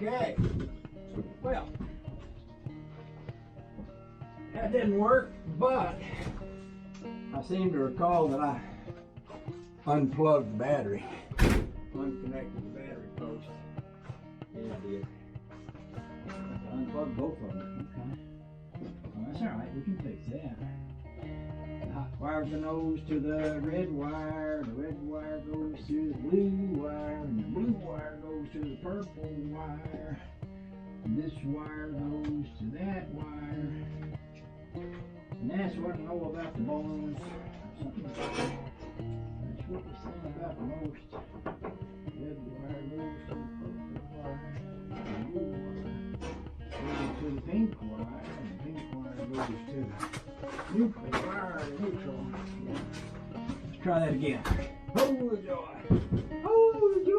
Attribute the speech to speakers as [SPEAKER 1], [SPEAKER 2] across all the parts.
[SPEAKER 1] Okay. Well, that didn't work, but I seem to recall that I unplugged the battery, unconnected the battery post. Yeah, I did. I unplugged both of them. Okay. Well, that's all right. We can fix that. The hot wire goes to the red wire goes to the blue wire, and the blue wire goes to the purple wire. And this wire goes to that wire. And that's what I know about the bones. That's what we say about the most. Red wire goes to the purple wire. The blue wire goes to the pink wire. And the pink wire goes to the nuclear wire, the neutral. Let's try that again. Oh, the joy. Oh, the joy.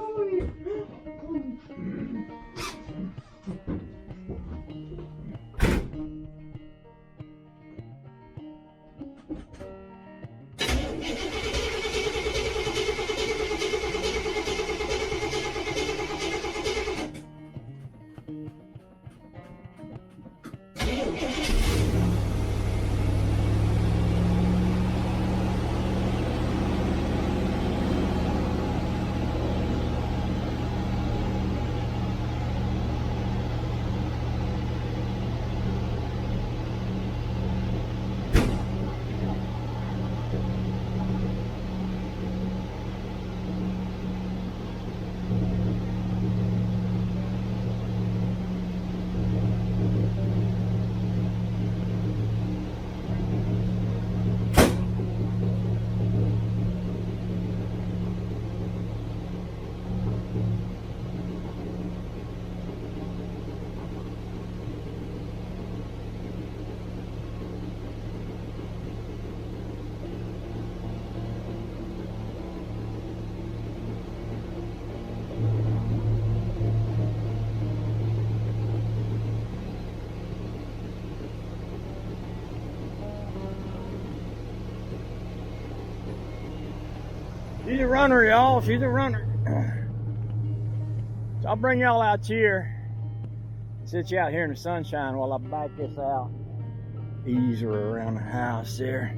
[SPEAKER 1] She's a runner, y'all. She's a runner. So I'll bring y'all out here. Sit you out here in the sunshine while I back this out. Ease her around the house there.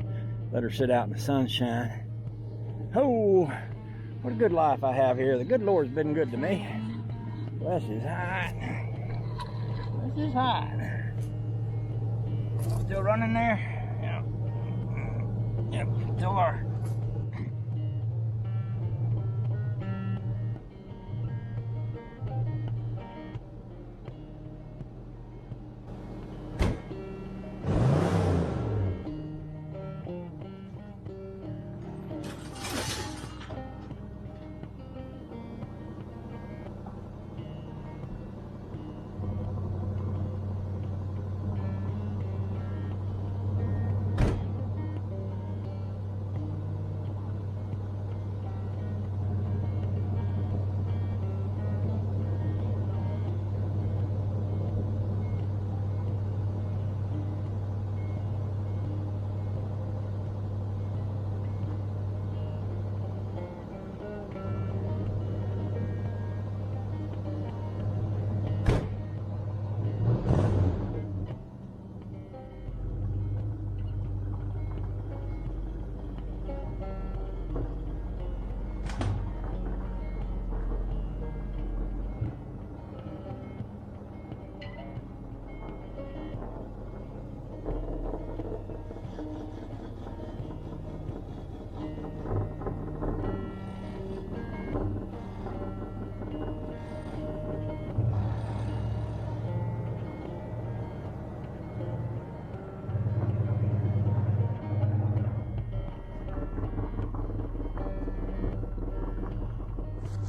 [SPEAKER 1] Let her sit out in the sunshine. Oh, what a good life I have here. The good Lord's been good to me. Bless his heart. Bless his heart. Still running there? Yep, still are.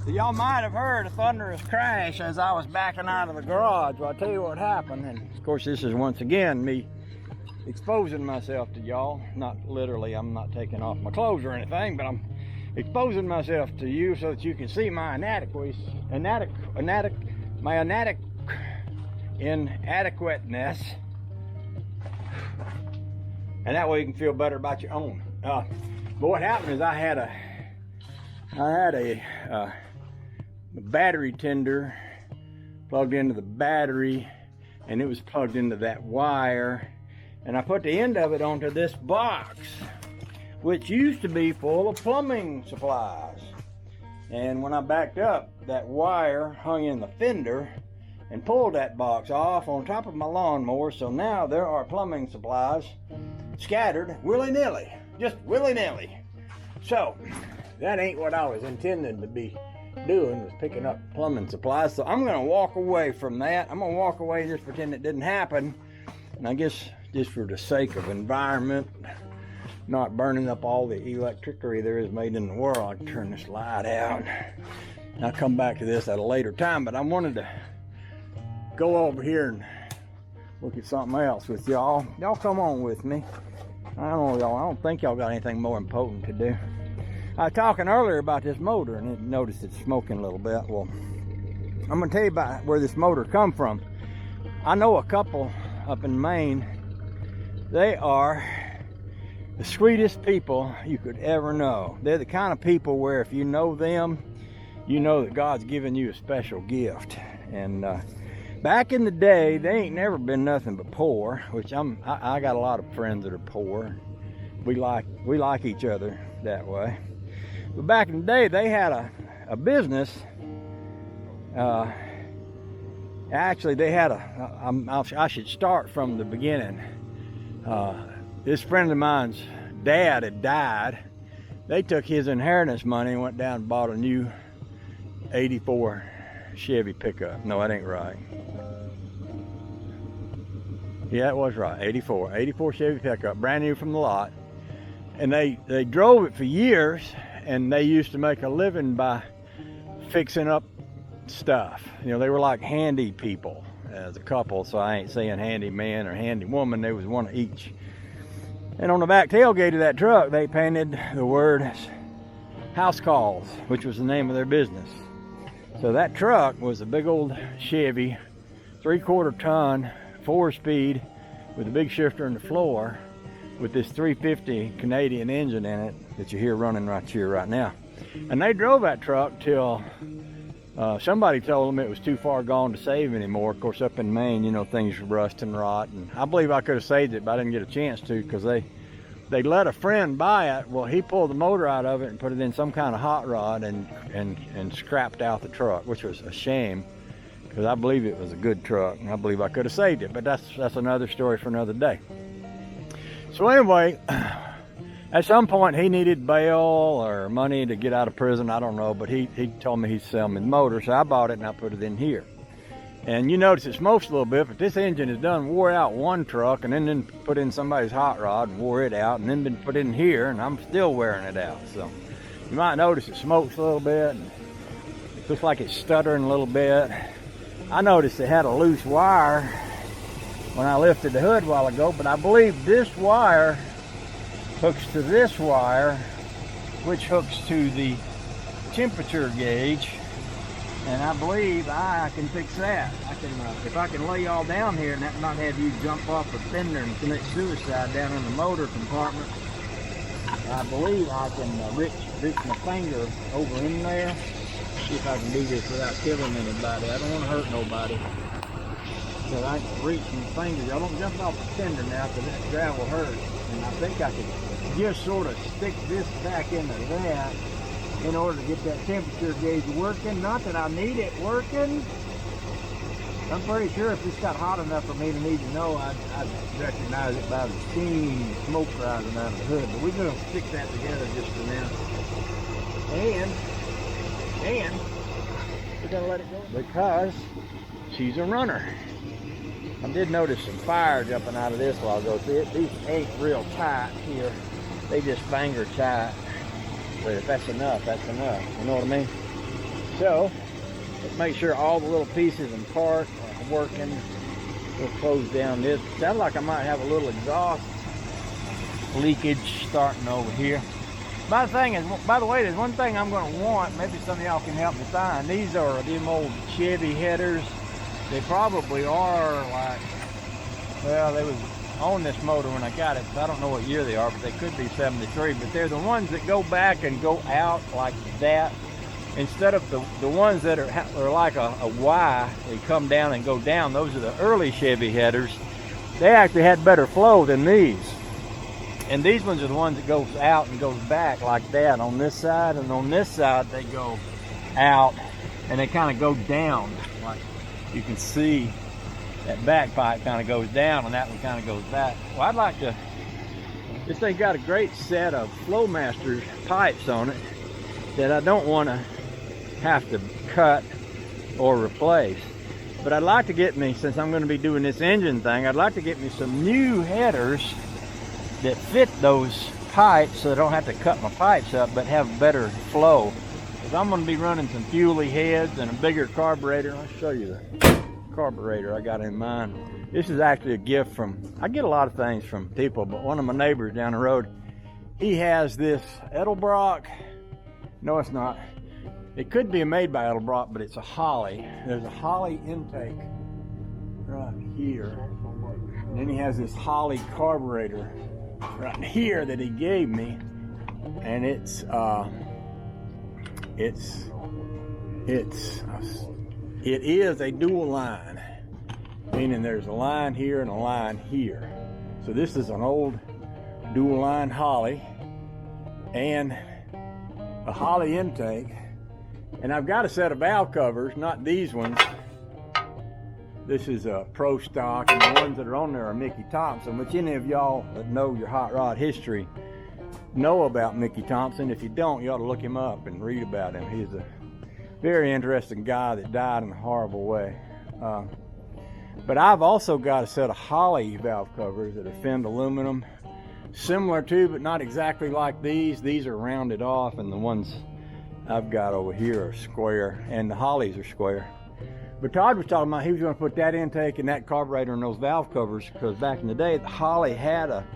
[SPEAKER 1] So y'all might have heard a thunderous crash as I was backing out of the garage. Well, I'll tell you what happened. And of course, this is once again me exposing myself to y'all. Not literally, I'm not taking off my clothes or anything, but I'm exposing myself to you so that you can see my inadequateness. And that way you can feel better about your own. But what happened is I had a battery tender plugged into the battery, and it was plugged into that wire. And I put the end of it onto this box, which used to be full of plumbing supplies. And when I backed up, that wire hung in the fender and pulled that box off on top of my lawnmower. So now there are plumbing supplies scattered willy-nilly, just willy-nilly. So that ain't what I was intending to be doing, was picking up plumbing supplies. So I'm gonna walk away from that. I'm gonna walk away and just pretend it didn't happen. And I guess just for the sake of environment, not burning up all the electricity there is made in the world, I can turn this light out. I'll come back to this at a later time, but I wanted to go over here and look at something else with y'all. Y'all come on with me. I don't think y'all got anything more important to do. I was talking earlier about this motor and noticed it's smoking a little bit. Well, I'm gonna tell you about where this motor come from. I know a couple up in Maine. They are the sweetest people you could ever know. They're the kind of people where if you know them, you know that God's given you a special gift. And back in the day, they ain't never been nothing but poor, which I got a lot of friends that are poor. We like each other that way. But back in the day, they had a business. Actually, they had I should start from the beginning. This friend of mine's dad had died. They took his inheritance money and went down and bought a new 84 Chevy pickup. No, that ain't right. Yeah, it was right. 84 Chevy pickup, brand new from the lot. And they drove it for years, and they used to make a living by fixing up stuff. You know, they were like handy people as a couple, so I ain't saying handy man or handy woman. There was one of each. And on the back tailgate of that truck, they painted the word House Calls, which was the name of their business. So that truck was a big old Chevy, 3/4 ton, 4-speed, with a big shifter in the floor, with this 350 Canadian engine in it that you hear running right here right now. And they drove that truck till somebody told them it was too far gone to save anymore. Of course, up in Maine, you know, things rust and rot. And I believe I could have saved it, but I didn't get a chance to, because they let a friend buy it. Well, he pulled the motor out of it and put it in some kind of hot rod and scrapped out the truck, which was a shame, because I believe it was a good truck, and I believe I could have saved it. But that's another story for another day. So anyway, at some point he needed bail or money to get out of prison, I don't know, but he told me he'd sell me the motor, so I bought it and I put it in here. And you notice it smokes a little bit, but this engine has done wore out one truck and then put in somebody's hot rod and wore it out, and then been put in here, and I'm still wearing it out. So you might notice it smokes a little bit, and it looks like it's stuttering a little bit. I noticed it had a loose wire when I lifted the hood a while ago, but I believe this wire hooks to this wire, which hooks to the temperature gauge, and I believe I can fix that. I can, if I can lay y'all down here and not have you jump off a fender and commit suicide down in the motor compartment, I believe I can reach my finger over in there. See if I can do this without killing anybody. I don't want to hurt nobody. So I can reach my finger. Y'all don't jump off the fender now, because that gravel hurts. And I think I can just sort of stick this back into that in order to get that temperature gauge working. Not that I need it working. I'm pretty sure if this got hot enough for me to need to know, I'd recognize it by the steam smoke rising out of the hood. But we're going to stick that together just for now. And we're going to let it go because she's a runner. I did notice some fire jumping out of this while ago. These ain't real tight here. They just finger tight. But if that's enough, that's enough. You know what I mean? So, let's make sure all the little pieces and parts are working. We'll close down this. Sounds like I might have a little exhaust leakage starting over here. By the way, there's one thing I'm going to want. Maybe some of y'all can help me find. These are them old Chevy headers. They probably are like, well, they was on this motor when I got it, so I don't know what year they are, but they could be 73. But they're the ones that go back and go out like that.
[SPEAKER 2] instead of the ones that are like a Y, they come down and go down, those are the early Chevy headers. They actually had better flow than these. And these ones are the ones that goes out and goes back like that on this side, and on this side they go out and they kind of go down. Like you can see that back pipe kind of goes down and that one kind of goes back. Well, I'd like to, this thing got a great set of Flowmaster pipes on it that I don't want to have to cut or replace. But I'd like to get me, since I'm going to be doing this engine thing, I'd like to get me some new headers that fit those pipes so I don't have to cut my pipes up but have better flow. Because I'm going to be running some fuelie heads and a bigger carburetor. I'll show you the carburetor I got in mind. This is actually a gift from, I get a lot of things from people, but one of my neighbors down the road, he has this Edelbrock. No, it's not. It could be made by Edelbrock, but it's a Holley. There's a Holley intake right here. And then he has this Holley carburetor right here that he gave me. And it is a dual line, meaning there's a line here and a line here. So this is an old dual line Holley and a Holley intake. And I've got a set of valve covers, not these ones. This is a Pro Stock, and the ones that are on there are Mickey Thompson, which any of y'all that know your hot rod history know about Mickey Thompson. If you don't, you ought to look him up and read about him. He's a very interesting guy that died in a horrible way. But I've also got a set of Holley valve covers that are finned aluminum, similar to, but not exactly like these. These are rounded off, and the ones I've got over here are square, and the Hollies are square. But Todd was talking about he was going to put that intake and that carburetor in those valve covers, because back in the day, the Holley had a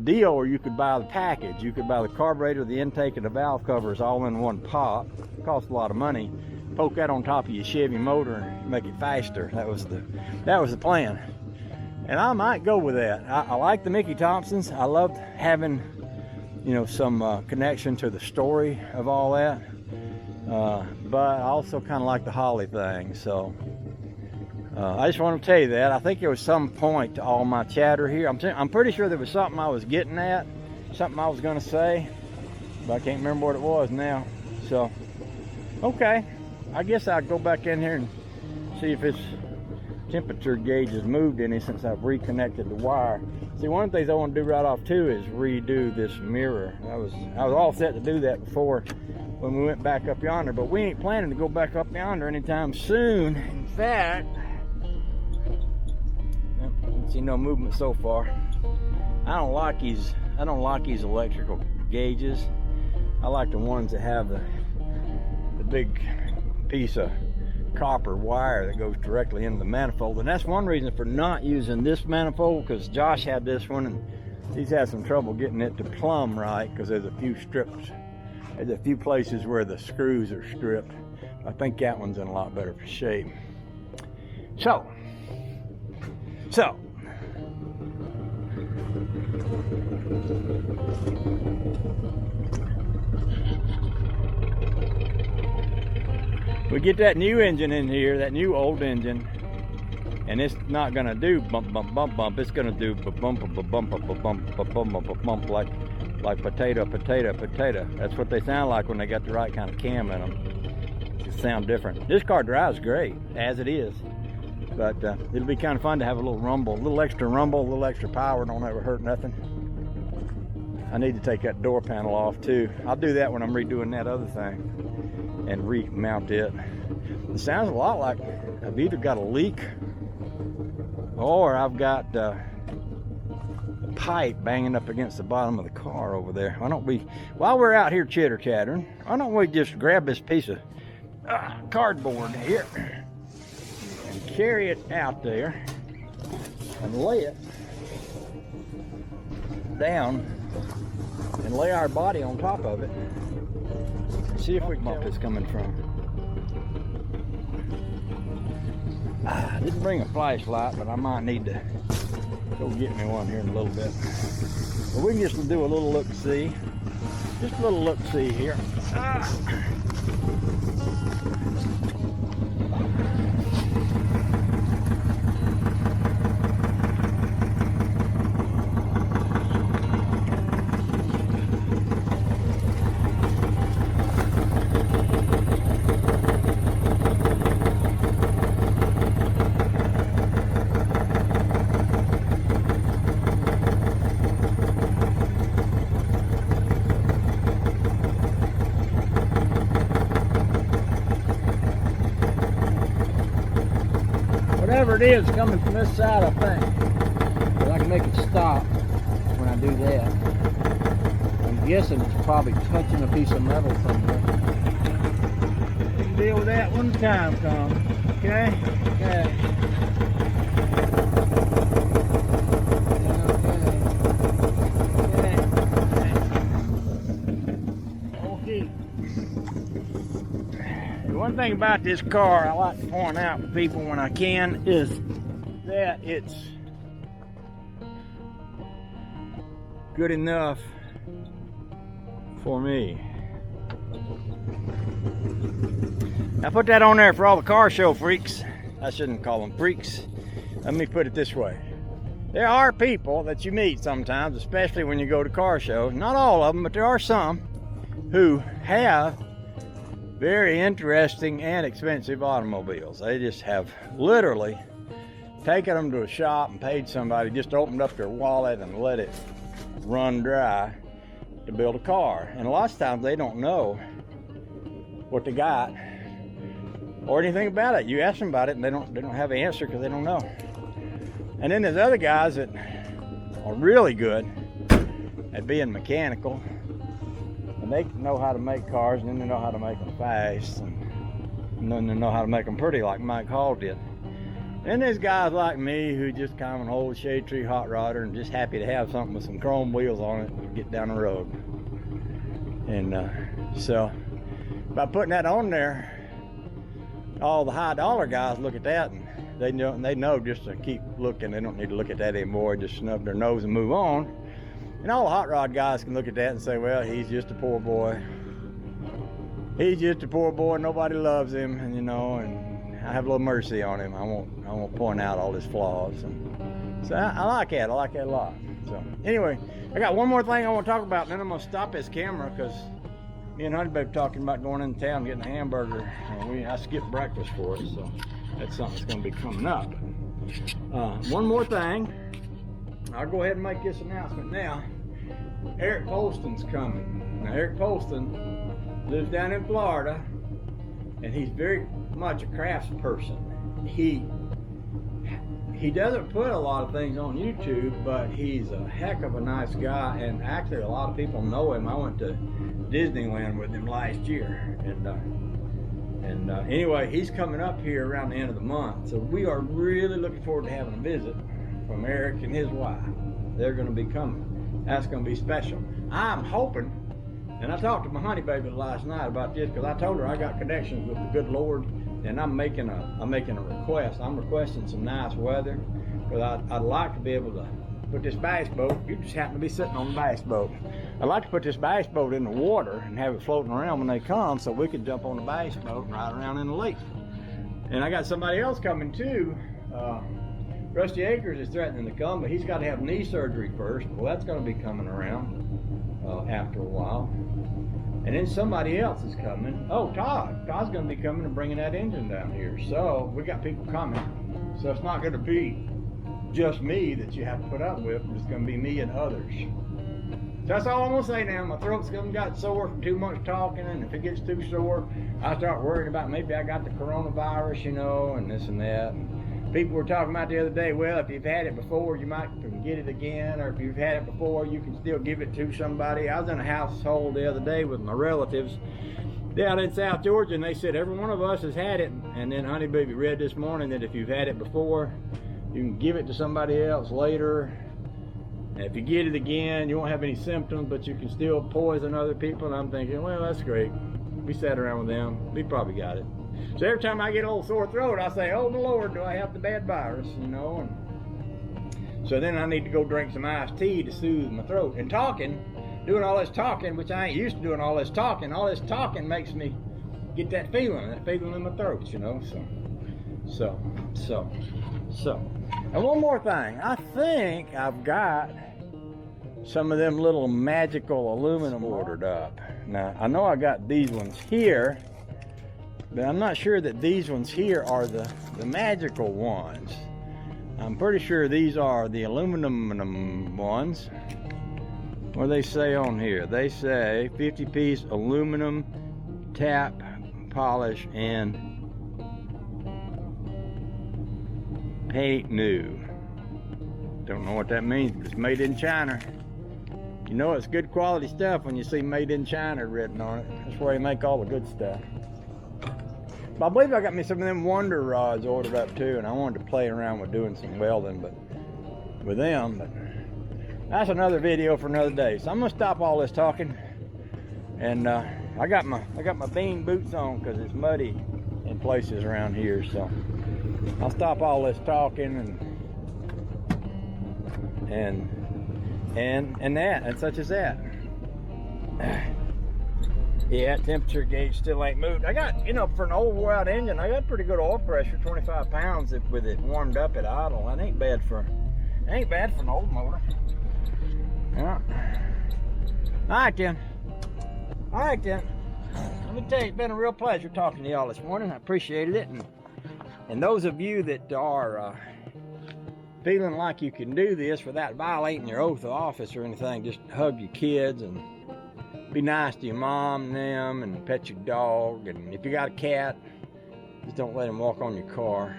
[SPEAKER 2] deal where you could buy the package. You could buy the carburetor, the intake, and the valve covers all in one pop. It cost a lot of money. Poke that on top of your Chevy motor and make it faster. That was the plan. And I might go with that. I like the Mickey Thompsons. I loved having, you know, some connection to the story of all that. But I also kind of like the Holley thing. So I just want to tell you that. I think there was some point to all my chatter here. I'm pretty sure there was something I was getting at, something I was going to say, but I can't remember what it was now. So, okay. I guess I'll go back in here and see if its temperature gauge has moved any since I've reconnected the wire. See, one of the things I want to do right off too is redo this mirror. I was all set to do that before when we went back up yonder, but we ain't planning to go back up yonder anytime soon. In fact, don't see no movement so far. I don't like these electrical gauges. I like the ones that have the big piece of copper wire that goes directly into the manifold, and that's one reason for not using this manifold, because Josh had this one and he's had some trouble getting it to plumb right because there's a few strips. There's a few places where the screws are stripped. I think that one's in a lot better shape. So we get that new engine in here, that new old engine, and it's not gonna do bump bump bump bump. It's gonna do bump bump bump bump bump bump bump bump like potato potato potato. That's what they sound like when they got the right kind of cam in them. They sound different. This car drives great as it is, but it'll be kind of fun to have a little rumble, a little extra rumble, a little extra power. Don't ever hurt nothing. I need to take that door panel off too. I'll do that when I'm redoing that other thing and remount it. It sounds a lot like I've either got a leak or I've got a pipe banging up against the bottom of the car over there. Why don't we, while we're out here chitter chattering, why don't we just grab this piece of cardboard here and carry it out there and lay it down and lay our body on top of it and see if we can bump it's coming from. I didn't bring a flashlight, but I might need to go get me one here in a little bit. But we can just do a little look-see. Just a little look-see here.
[SPEAKER 1] it is coming from this side, I think. But I can make it stop when I do that. I'm guessing it's probably touching a piece of metal somewhere. We can deal with that when the time comes. Okay? Okay. One thing about this car I like to point out to people when I can is that it's good enough for me. I put that on there for all the car show freaks. I shouldn't call them freaks. Let me put it this way. There are people that you meet sometimes, especially when you go to car shows. Not all of them, but there are some who have very interesting and expensive automobiles. They just have literally taken them to a shop and paid somebody, just opened up their wallet and let it run dry to build a car. And a lot of times they don't know what they got or anything about it. You ask them about it and they don't have an answer because they don't know. And then there's other guys that are really good at being mechanical. And they know how to make cars, and then they know how to make them fast, and then they know how to make them pretty, like Mike Hall did. And there's guys like me who just kind of an old shade tree hot rodder and just happy to have something with some chrome wheels on it and get down the road. And so by putting that on there, all the high dollar guys look at that and they know just to keep looking. They don't need to look at that anymore, just snub their nose and move on. And all the hot rod guys can look at that and say, well, he's just a poor boy. He's just a poor boy, nobody loves him, and and I have a little mercy on him. I won't point out all his flaws. And so I like that. I like that a lot. So anyway, I got one more thing I want to talk about, and then I'm gonna stop this camera because me and Honey Babe talking about going into town and getting a hamburger. And I skipped breakfast for it, so that's something that's gonna be coming up. One more thing. I'll go ahead and make this announcement now. Eric Polston's coming. Now, Eric Polston lives down in Florida, and he's very much a crafts person. He doesn't put a lot of things on YouTube, but he's a heck of a nice guy, and actually a lot of people know him. I went to Disneyland with him last year, and anyway, he's coming up here around the end of the month, so we are really looking forward to having a visit from Eric and his wife. They're going to be coming. That's going to be special. I'm hoping, and I talked to my honey baby last night about this because I told her I got connections with the good Lord, and I'm making a request. I'm requesting some nice weather because I'd like to be able to put this bass boat. You just happen to be sitting on the bass boat. I'd like to put this bass boat in the water and have it floating around when they come, so we can jump on the bass boat and ride around in the lake. And I got somebody else coming too. Rusty Acres is threatening to come, but he's got to have knee surgery first. Well, that's going to be coming around after a while. And then somebody else is coming. Oh, Todd. Todd's going to be coming and bringing that engine down here. So we got people coming. So it's not going to be just me that you have to put up with. It's going to be me and others. So that's all I'm going to say now. My throat's got sore from too much talking, and if it gets too sore, I start worrying about maybe I got the coronavirus, and this and that. People were talking about the other day, well, if you've had it before, you might get it again, or if you've had it before, you can still give it to somebody. I was in a household the other day with my relatives down in South Georgia, and they said every one of us has had it. And then Honey Baby read this morning that if you've had it before, you can give it to somebody else later. And if you get it again, you won't have any symptoms, but you can still poison other people. And I'm thinking, well, that's great. We sat around with them. We probably got it. So every time I get a little sore throat, I say, oh, the Lord, do I have the bad virus, And so then I need to go drink some iced tea to soothe my throat. And doing all this talking, which I ain't used to doing all this talking makes me get that feeling in my throat, So. And one more thing. I think I've got some of them little magical aluminum ordered up. Now, I know I got these ones here, but I'm not sure that these ones here are the magical ones. I'm pretty sure these are the aluminum ones. What do they say on here? They say 50-piece aluminum tap, polish, and
[SPEAKER 2] ain't new. Don't know what that means, but it's made in China. You know it's good quality stuff when you see made in China written on it. That's where they make all the good stuff. But I believe I got me some of them Wonder rods ordered up too, and I wanted to play around with doing some welding with them, but that's another video for another day. So I'm gonna stop all this talking, and I got my bean boots on because it's muddy in places around here. So I'll stop all this talking and such as that. Yeah, temperature gauge still ain't moved. I got, you know, for an old wore out engine, I got pretty good oil pressure, 25 pounds with it warmed up at idle. That ain't bad for an old motor. Yeah. Alright then. Let me tell you, it's been a real pleasure talking to y'all this morning. I appreciated it. And those of you that are feeling like you can do this without violating your oath of office or anything, just hug your kids and be nice to your mom and them, and pet your dog. And if you got a cat, just don't let him walk on your car.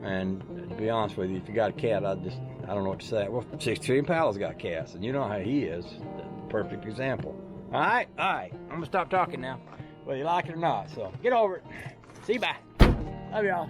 [SPEAKER 2] And to be honest with you, if you got a cat, I don't know what to say. Well, 63 Impala's got cats, and you know how he is. Perfect example. All right. I'm gonna stop talking now, whether you like it or not. So get over it. See you, bye. Love y'all.